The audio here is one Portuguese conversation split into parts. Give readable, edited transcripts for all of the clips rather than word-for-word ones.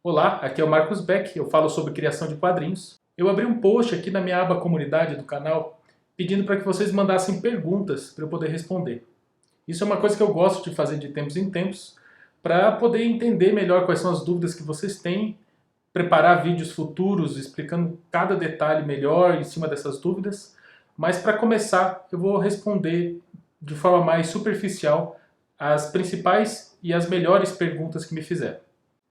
Olá, aqui é o Marcos Beck, eu falo sobre criação de quadrinhos. Eu abri um post aqui na minha aba comunidade do canal pedindo para que vocês mandassem perguntas para eu poder responder. Isso é uma coisa que eu gosto de fazer de tempos em tempos para poder entender melhor quais são as dúvidas que vocês têm, preparar vídeos futuros explicando cada detalhe melhor em cima dessas dúvidas. Mas para começar, eu vou responder de forma mais superficial as principais e as melhores perguntas que me fizeram.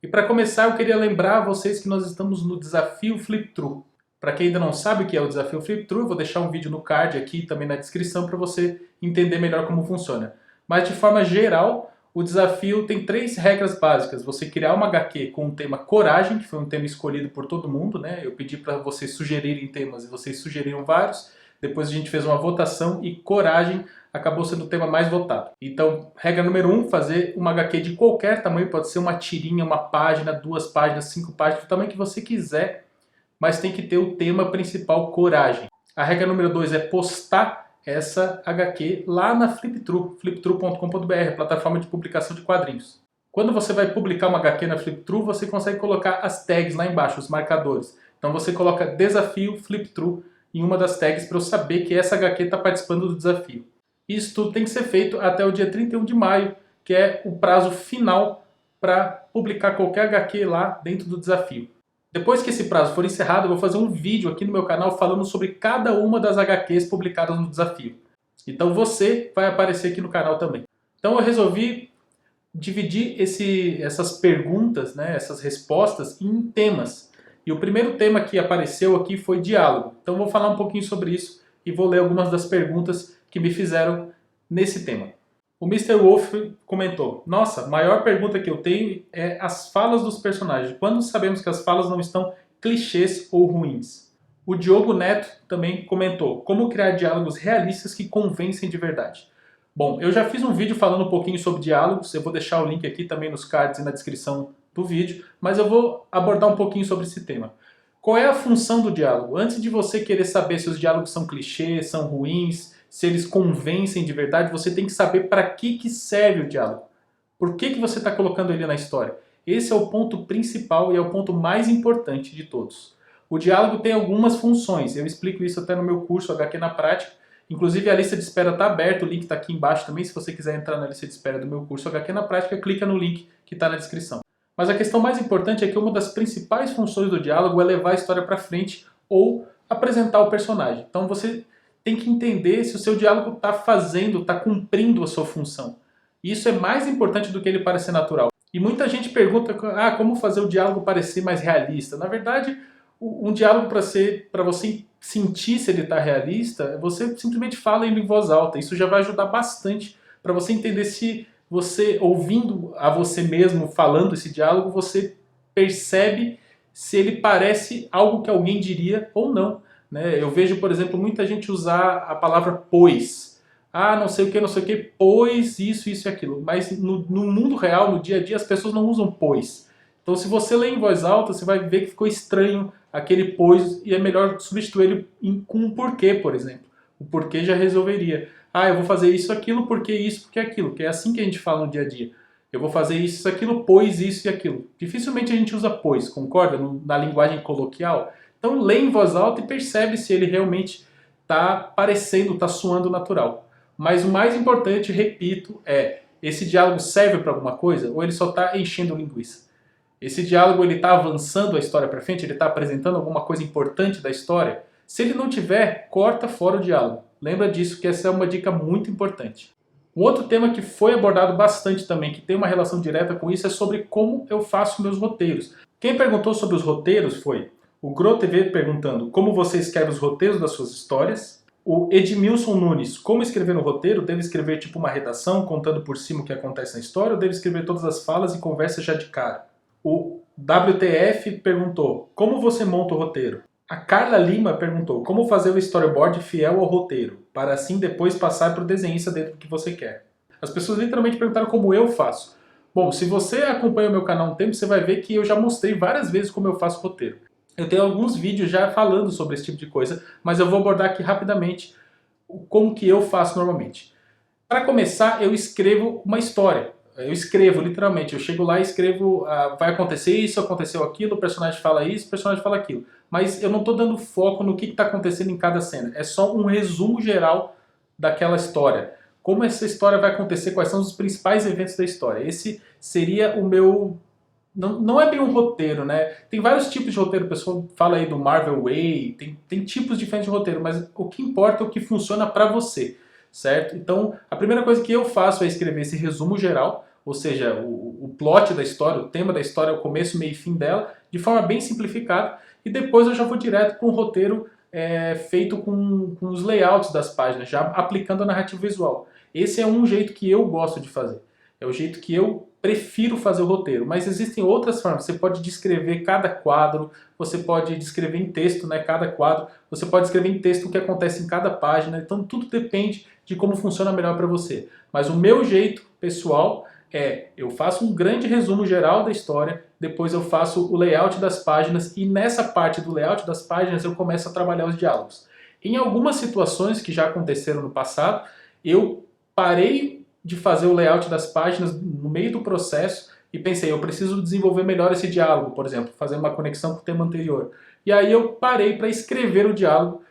E para começar, eu queria lembrar a vocês que nós estamos no desafio Flip Through. Para quem ainda não sabe o que é o desafio Flip Through, eu vou deixar um vídeo no card aqui e também na descrição para você entender melhor como funciona. Mas de forma geral, o desafio tem 3 regras básicas. Você criar uma HQ com o tema coragem, que foi um tema escolhido por todo mundo, né? Eu pedi para vocês sugerirem temas e vocês sugeriram vários. Depois a gente fez uma votação e coragem acabou sendo o tema mais votado. Então, regra número 1, fazer uma HQ de qualquer tamanho, pode ser uma tirinha, uma página, 2 páginas, 5 páginas, do tamanho que você quiser, mas tem que ter o tema principal, coragem. A regra número 2 é postar essa HQ lá na Flipthrough, flipthrough.com.br, plataforma de publicação de quadrinhos. Quando você vai publicar uma HQ na Flipthrough, você consegue colocar as tags lá embaixo, os marcadores. Então você coloca desafio Flipthrough em uma das tags para eu saber que essa HQ está participando do desafio. Isso tudo tem que ser feito até o dia 31 de maio, que é o prazo final para publicar qualquer HQ lá dentro do desafio. Depois que esse prazo for encerrado, eu vou fazer um vídeo aqui no meu canal falando sobre cada uma das HQs publicadas no desafio. Então você vai aparecer aqui no canal também. Então eu resolvi dividir essas perguntas, né, essas respostas em temas. E o primeiro tema que apareceu aqui foi diálogo. Então eu vou falar um pouquinho sobre isso e vou ler algumas das perguntas que me fizeram nesse tema. O Mr. Wolf comentou: nossa, a maior pergunta que eu tenho é as falas dos personagens. Quando sabemos que as falas não estão clichês ou ruins? O Diogo Neto também comentou: como criar diálogos realistas que convencem de verdade? Bom, eu já fiz um vídeo falando um pouquinho sobre diálogos, eu vou deixar o link aqui também nos cards e na descrição do vídeo, mas eu vou abordar um pouquinho sobre esse tema. Qual é a função do diálogo? Antes de você querer saber se os diálogos são clichês, são ruins, se eles convencem de verdade, você tem que saber para que serve o diálogo. Por que você está colocando ele na história? Esse é o ponto principal e é o ponto mais importante de todos. O diálogo tem algumas funções, eu explico isso até no meu curso HQ na Prática. Inclusive a lista de espera está aberta, o link está aqui embaixo também. Se você quiser entrar na lista de espera do meu curso HQ na Prática, clica no link que está na descrição. Mas a questão mais importante é que uma das principais funções do diálogo é levar a história para frente ou apresentar o personagem. Então você tem que entender se o seu diálogo está cumprindo a sua função. E isso é mais importante do que ele parecer natural. E muita gente pergunta como fazer o diálogo parecer mais realista. Na verdade, um diálogo para você sentir se ele está realista, você simplesmente fala ele em voz alta. Isso já vai ajudar bastante para você entender se você, ouvindo a você mesmo falando esse diálogo, você percebe se ele parece algo que alguém diria ou não. Eu vejo, por exemplo, muita gente usar a palavra pois. Não sei o que, pois isso e aquilo. Mas no mundo real, no dia a dia, as pessoas não usam pois. Então se você lê em voz alta, você vai ver que ficou estranho aquele pois e é melhor substituir ele com um porquê, por exemplo. O porquê já resolveria. Eu vou fazer isso, aquilo, porque isso, porque aquilo. Que é assim que a gente fala no dia a dia. Eu vou fazer isso, aquilo, pois isso e aquilo. Dificilmente a gente usa pois, concorda? Na linguagem coloquial. Então lê em voz alta e percebe se ele realmente está parecendo, está soando natural. Mas o mais importante, repito, esse diálogo serve para alguma coisa ou ele só está enchendo linguiça? Esse diálogo está avançando a história para frente? Ele está apresentando alguma coisa importante da história? Se ele não tiver, corta fora o diálogo. Lembra disso, que essa é uma dica muito importante. Um outro tema que foi abordado bastante também, que tem uma relação direta com isso, é sobre como eu faço meus roteiros. Quem perguntou sobre os roteiros foi o GroTV perguntando como você escreve os roteiros das suas histórias. O Edmilson Nunes, como escrever um roteiro? Deve escrever tipo uma redação, contando por cima o que acontece na história, ou deve escrever todas as falas e conversa já de cara? O WTF perguntou, como você monta o roteiro? A Carla Lima perguntou, como fazer o storyboard fiel ao roteiro, para assim depois passar para o desenhista dentro do que você quer? As pessoas literalmente perguntaram como eu faço. Bom, se você acompanha o meu canal há um tempo, você vai ver que eu já mostrei várias vezes como eu faço roteiro. Eu tenho alguns vídeos já falando sobre esse tipo de coisa, mas eu vou abordar aqui rapidamente como que eu faço normalmente. Para começar, eu escrevo uma história. Eu escrevo, literalmente. Eu chego lá e escrevo, vai acontecer isso, aconteceu aquilo, o personagem fala isso, o personagem fala aquilo. Mas eu não estou dando foco no que está acontecendo em cada cena. É só um resumo geral daquela história. Como essa história vai acontecer, quais são os principais eventos da história. Esse seria o meu... Não é bem um roteiro, né? Tem vários tipos de roteiro, o pessoal fala aí do Marvel Way, tem tipos diferentes de roteiro, mas o que importa é o que funciona para você, certo? Então, a primeira coisa que eu faço é escrever esse resumo geral, ou seja, o plot da história, o tema da história, o começo, meio e fim dela, de forma bem simplificada, e depois eu já vou direto para um roteiro feito com os layouts das páginas, já aplicando a narrativa visual. Esse é um jeito que eu gosto de fazer, é o jeito que eu prefiro fazer o roteiro, mas existem outras formas. Você pode descrever cada quadro, você pode descrever em texto, né, cada quadro, você pode escrever em texto o que acontece em cada página, então tudo depende de como funciona melhor para você. Mas o meu jeito pessoal eu faço um grande resumo geral da história, depois eu faço o layout das páginas e nessa parte do layout das páginas eu começo a trabalhar os diálogos. Em algumas situações que já aconteceram no passado, eu parei de fazer o layout das páginas no meio do processo e pensei, eu preciso desenvolver melhor esse diálogo, por exemplo, fazer uma conexão com o tema anterior. E aí eu parei para escrever o diálogo,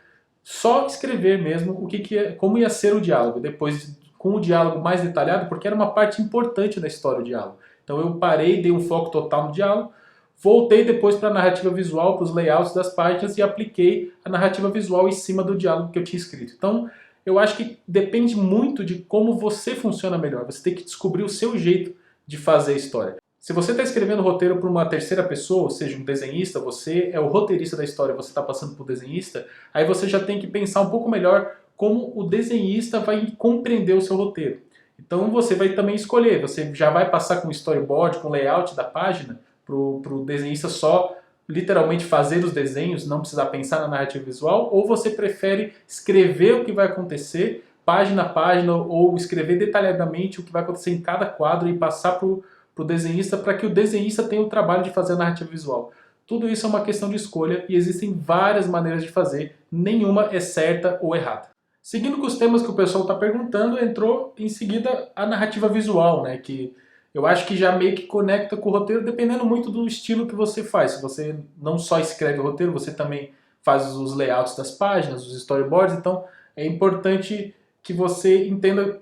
só escrever mesmo como ia ser o diálogo, depois com o diálogo mais detalhado, porque era uma parte importante da história o diálogo. Então eu parei, dei um foco total no diálogo, voltei depois para a narrativa visual, para os layouts das páginas e apliquei a narrativa visual em cima do diálogo que eu tinha escrito. Então, eu acho que depende muito de como você funciona melhor. Você tem que descobrir o seu jeito de fazer a história. Se você está escrevendo roteiro para uma terceira pessoa, ou seja, um desenhista, você é o roteirista da história, você está passando por desenhista, aí você já tem que pensar um pouco melhor como o desenhista vai compreender o seu roteiro. Então você vai também escolher, você já vai passar com o storyboard, com o layout da página, para o desenhista só literalmente fazer os desenhos, não precisar pensar na narrativa visual, ou você prefere escrever o que vai acontecer, página a página, ou escrever detalhadamente o que vai acontecer em cada quadro e passar para o desenhista para que o desenhista tenha o trabalho de fazer a narrativa visual. Tudo isso é uma questão de escolha e existem várias maneiras de fazer, nenhuma é certa ou errada. Seguindo com os temas que o pessoal está perguntando, entrou em seguida a narrativa visual, né, que eu acho que já meio que conecta com o roteiro, dependendo muito do estilo que você faz. Se você não só escreve o roteiro, você também faz os layouts das páginas, os storyboards, então é importante que você entenda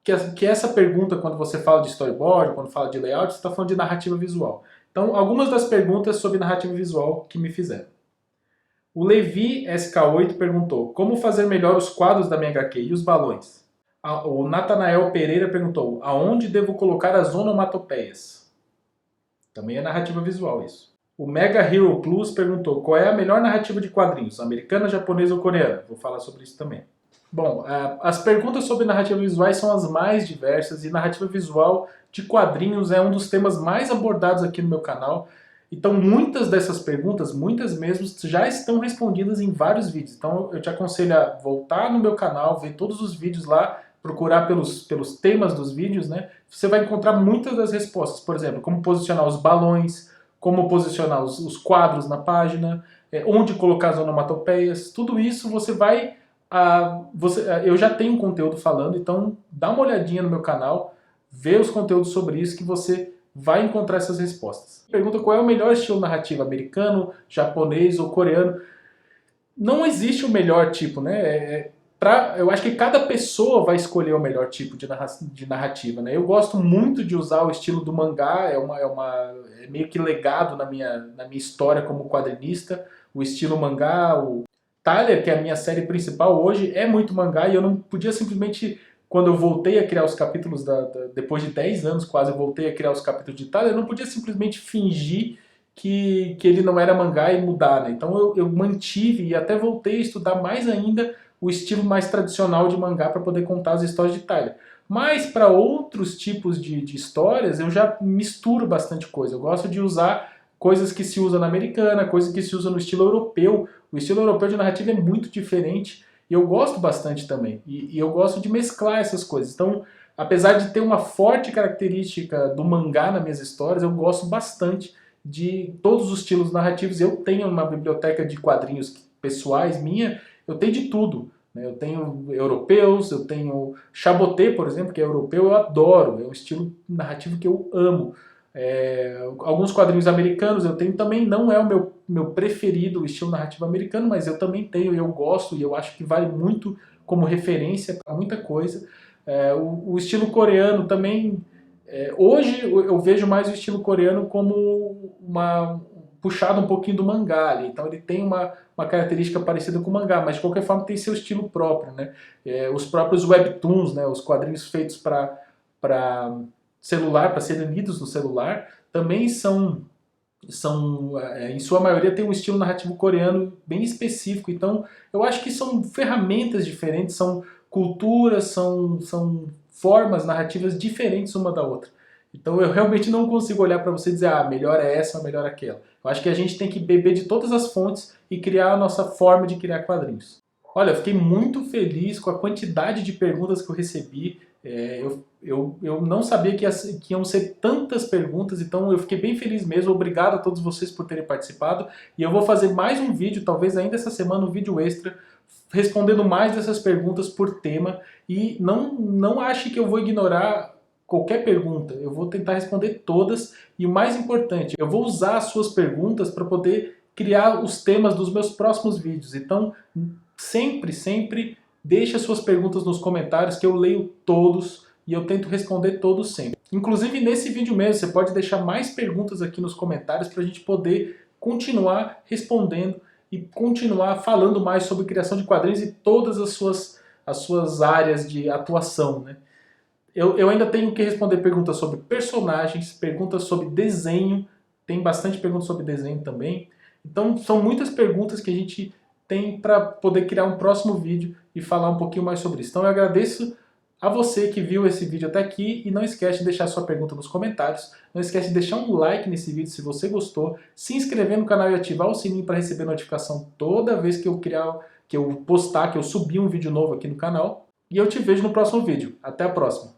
que essa pergunta, quando você fala de storyboard, quando fala de layout, você está falando de narrativa visual. Então, algumas das perguntas sobre narrativa visual que me fizeram. O Levi SK8 perguntou, como fazer melhor os quadros da minha HQ e os balões? O Natanael Pereira perguntou, aonde devo colocar as onomatopeias? Também é narrativa visual isso. O Mega Hero Plus perguntou, qual é a melhor narrativa de quadrinhos? Americana, japonesa ou coreana? Vou falar sobre isso também. Bom, as perguntas sobre narrativa visuais são as mais diversas e narrativa visual de quadrinhos é um dos temas mais abordados aqui no meu canal. Então muitas dessas perguntas, muitas mesmo, já estão respondidas em vários vídeos. Então eu te aconselho a voltar no meu canal, ver todos os vídeos lá, procurar pelos temas dos vídeos, né? Você vai encontrar muitas das respostas. Por exemplo, como posicionar os balões, como posicionar os quadros na página, onde colocar as onomatopeias, tudo isso você vai... eu já tenho conteúdo falando, então dá uma olhadinha no meu canal, vê os conteúdos sobre isso que você vai encontrar essas respostas. Pergunta qual é o melhor estilo narrativo, americano, japonês ou coreano. Não existe o melhor tipo, né? Eu acho que cada pessoa vai escolher o melhor tipo de narrativa, né? Eu gosto muito de usar o estilo do mangá, é meio que legado na minha história como quadrinista, o estilo mangá, o Tyler, que é a minha série principal hoje, é muito mangá e eu não podia simplesmente, quando eu voltei a criar os capítulos, depois de 10 anos quase, eu voltei a criar os capítulos de Tyler, eu não podia simplesmente fingir que ele não era mangá e mudar, né? Então eu mantive e até voltei a estudar mais ainda o estilo mais tradicional de mangá para poder contar as histórias de Tyler. Mas para outros tipos de histórias eu já misturo bastante coisa. Eu gosto de usar coisas que se usam na americana, coisas que se usam no estilo europeu. O estilo europeu de narrativa é muito diferente e eu gosto bastante também. E eu gosto de mesclar essas coisas. Então, apesar de ter uma forte característica do mangá nas minhas histórias, eu gosto bastante de todos os estilos narrativos. Eu tenho uma biblioteca de quadrinhos pessoais minha, eu tenho de tudo. né? Eu tenho europeus, eu tenho Chaboté, por exemplo, que é europeu, eu adoro, é um estilo narrativo que eu amo. Alguns quadrinhos americanos eu tenho também, não é o meu preferido, o estilo narrativo americano, mas eu também tenho e eu gosto, e eu acho que vale muito como referência para muita coisa. O estilo coreano também, hoje eu vejo mais o estilo coreano como puxado um pouquinho do mangá ali, então ele tem uma característica parecida com o mangá, mas de qualquer forma tem seu estilo próprio, né? Os próprios webtoons, né, os quadrinhos feitos para celular, para serem lidos no celular, também são em sua maioria tem um estilo narrativo coreano bem específico. Então eu acho que são ferramentas diferentes, são culturas, são formas narrativas diferentes uma da outra. Então eu realmente não consigo olhar para você e dizer, melhor é essa ou melhor é aquela. Eu acho que a gente tem que beber de todas as fontes e criar a nossa forma de criar quadrinhos. Olha, eu fiquei muito feliz com a quantidade de perguntas que eu recebi. Eu não sabia que iam ser tantas perguntas, então eu fiquei bem feliz mesmo. Obrigado a todos vocês por terem participado. E eu vou fazer mais um vídeo, talvez ainda essa semana, um vídeo extra, respondendo mais dessas perguntas por tema. E não ache que eu vou ignorar qualquer pergunta. Eu vou tentar responder todas. E o mais importante, eu vou usar as suas perguntas para poder criar os temas dos meus próximos vídeos. Então, sempre deixe as suas perguntas nos comentários, que eu leio todos e eu tento responder todos sempre. Inclusive nesse vídeo mesmo, você pode deixar mais perguntas aqui nos comentários para a gente poder continuar respondendo e continuar falando mais sobre criação de quadrinhos e todas as suas áreas de atuação, né? Eu ainda tenho que responder perguntas sobre personagens, perguntas sobre desenho, tem bastante perguntas sobre desenho também. Então são muitas perguntas que a gente tem para poder criar um próximo vídeo e falar um pouquinho mais sobre isso. Então eu agradeço a você que viu esse vídeo até aqui e não esquece de deixar sua pergunta nos comentários. Não esquece de deixar um like nesse vídeo se você gostou, se inscrever no canal e ativar o sininho para receber notificação toda vez que eu postar, que eu subir um vídeo novo aqui no canal. E eu te vejo no próximo vídeo. Até a próxima!